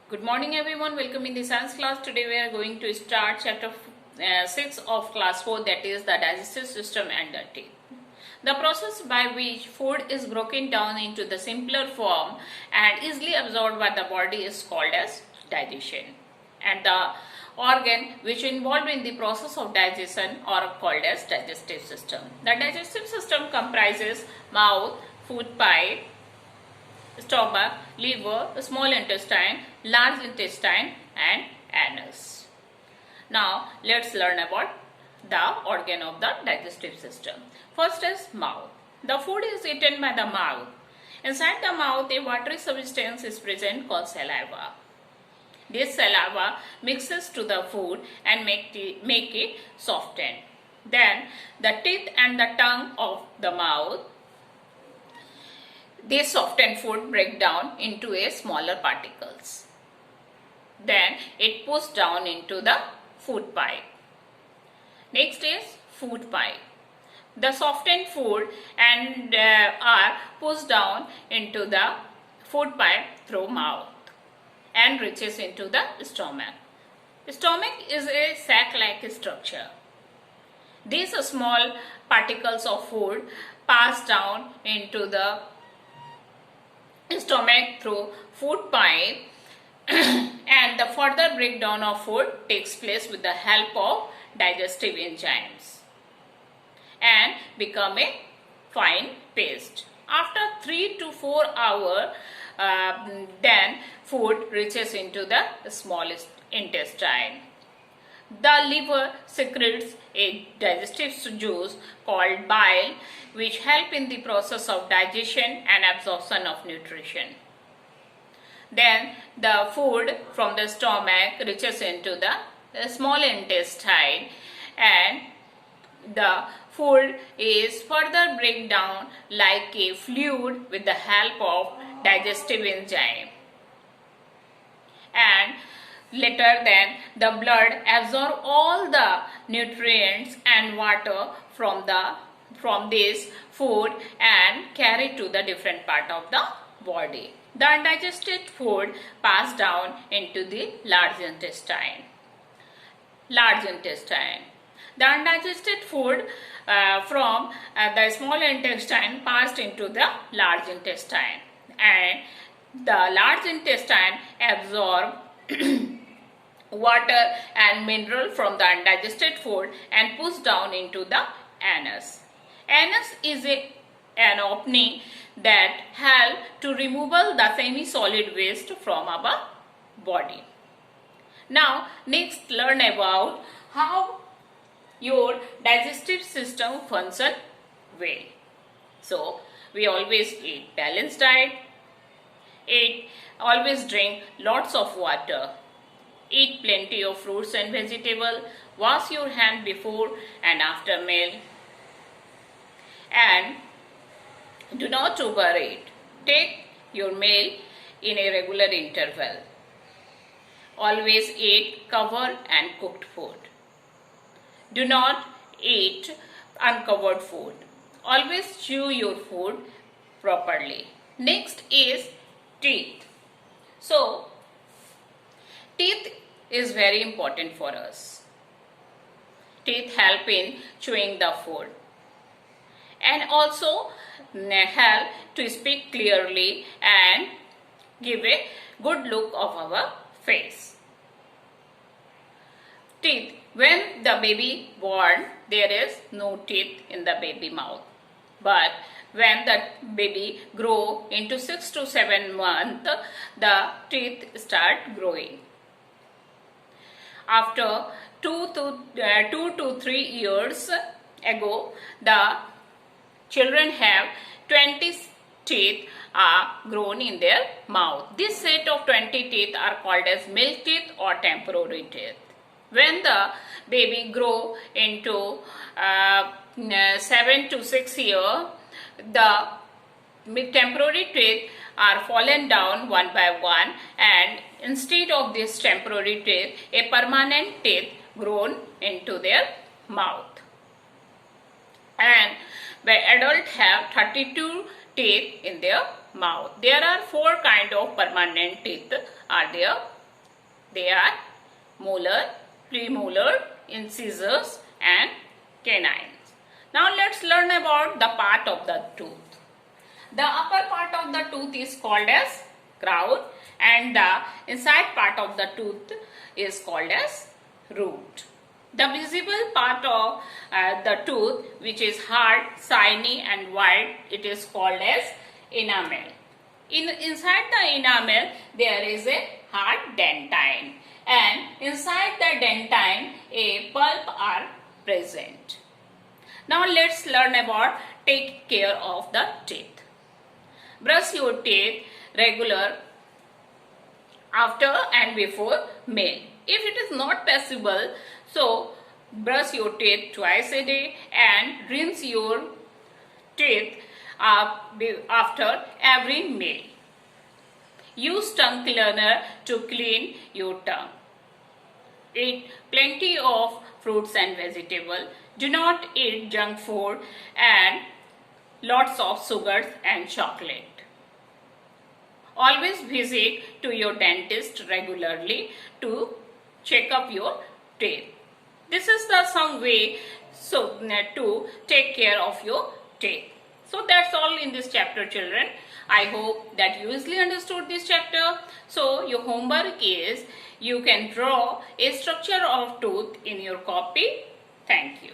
Good morning everyone, welcome in the science class. Today we are going to start chapter 6 of class 4, that is the digestive system and the teeth. The process by which food is broken down into the simpler form and easily absorbed by the body is called as digestion. And the organ which involved in the process of digestion are called as digestive system. The digestive system comprises mouth, food pipe, stomach, liver, small intestine, large intestine and anus. Now let's learn about the organ of the digestive system. First is mouth. The food is eaten by the mouth. Inside the mouth a watery substance is present called saliva. This saliva mixes to the food and make it soften. Then the teeth and the tongue of the mouth, this softened food break down into a smaller particles. Then it pushed down into the food pipe. Next is food pipe. The softened food and are pushed down into the food pipe through mouth and reaches into the stomach. Stomach is a sac-like structure. These small particles of food pass down into the stomach through food pipe and the further breakdown of food takes place with the help of digestive enzymes and become a fine paste. After 3 to 4 hours, then food reaches into the smallest intestine. The liver secretes a digestive juice called bile which help in the process of digestion and absorption of nutrition. Then the food from the stomach reaches into the small intestine and the food is further break down like a fluid with the help of digestive enzyme. And later then the blood absorb all the nutrients and water from this food and carry to the different part of the body. The undigested food pass down into the large intestine. The undigested food from the small intestine passed into the large intestine, and the large intestine absorb water and mineral from the undigested food and push down into the anus. Anus is an opening that help to removal the semi-solid waste from our body. Now next learn about how your digestive system function well. So we always eat balanced diet, always drink lots of water, eat plenty of fruits and vegetables, wash your hand before and after meal, and do not overeat. Take your meal in a regular interval. Always eat covered and cooked food. Do not eat uncovered food. Always chew your food properly. Next is teeth. So, teeth is very important for us. Teeth help in chewing the food and also help to speak clearly and give a good look of our face. Teeth. When the baby born, there is no teeth in the baby mouth. But when the baby grow into 6 to 7 months, the teeth start growing. After 2 to 3 years ago, the children have 20 teeth are grown in their mouth. This set of 20 teeth are called as milk teeth or temporary teeth. When the baby grow into 7 to 6 years, the temporary teeth are fallen down one by one, and instead of this temporary teeth, a permanent teeth grown into their mouth. And the adult have 32 teeth in their mouth. There are 4 kind of permanent teeth are there. They are molar, premolar, incisors and canines. Now let's learn about the part of the tooth. The upper part of the tooth is called as crown and the inside part of the tooth is called as root. The visible part of the tooth, which is hard, shiny and white, it is called as enamel. Inside the enamel there is a hard dentine and inside the dentine a pulp are present. Now let's learn about take care of the teeth. Brush your teeth regular after and before meal. If it is not possible, so brush your teeth twice a day and rinse your teeth after every meal. Use tongue cleaner to clean your tongue. Eat plenty of fruits and vegetables. Do not eat junk food and lots of sugars and chocolate. Always visit to your dentist regularly to check up your teeth. This is the some way to take care of your teeth. So that's all in this chapter, children. I hope that you easily understood this chapter. So your homework is you can draw a structure of tooth in your copy. Thank you.